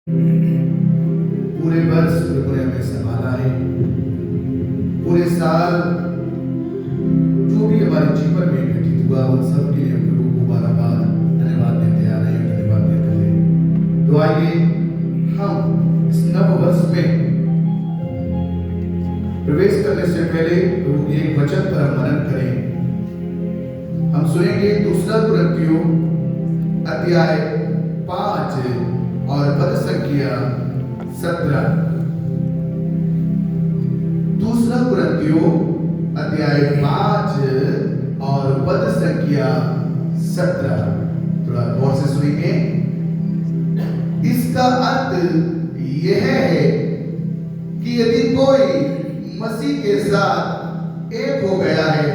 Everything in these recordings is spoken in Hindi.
पूरे वर्ष प्रभु ने हमें संभाला है। पूरे साल जो भी हमारे जीवन में घटित हुआ उन सब के लिए प्रभु को बार-बार धन्यवाद देते आ रहे हैं, धन्यवाद देते हैं। तो आइए हम इस नव वर्ष में प्रवेश करने से पहले प्रभु के एक वचन पर हम मनन करें। हम सुनेंगे दूसरा कुरिन्थियों अध्याय 5 और पद संख्या 17। दूसरा कुरिन्थियों अध्याय 5 और पद संख्या 17। थोड़ा गौर से सुनेंगे। इसका अर्थ यह है कि यदि कोई मसीह के साथ एक हो गया है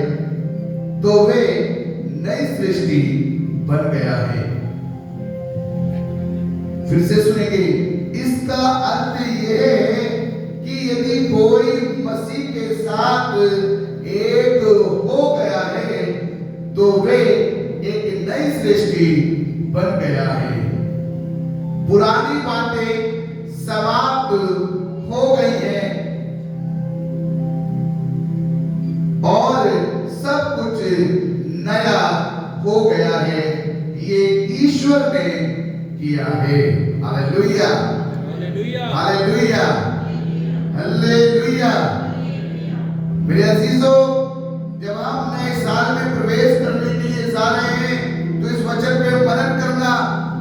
तो वे नई सृष्टि बन गया है। फिर से सुनेंगे। इसका अर्थ यह है कि यदि कोई मसीह के साथ एक हो गया है तो वे एक नई सृष्टि बन गया है। पुरानी बातें समाप्त हो गई हैं और सब कुछ नया हो गया है। ये ईश्वर ने किया है। Hallelujah, hallelujah, hallelujah. मेरे अजीजों, जब हम नए साल में प्रवेश करने के लिए जा रहे हैं तो इस वचन पे मनन करना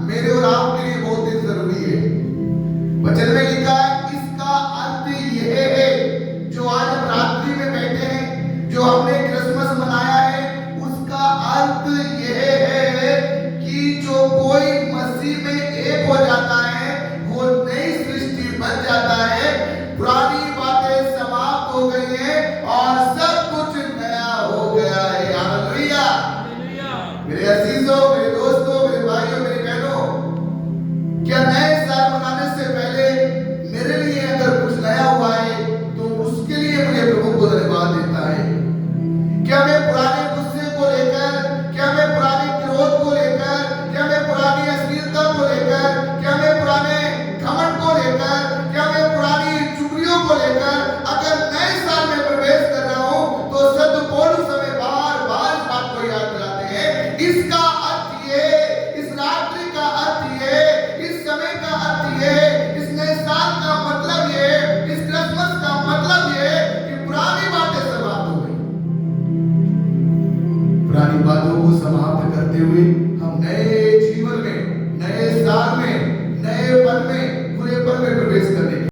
मेरे और आपके लिए बहुत ही जरूरी है।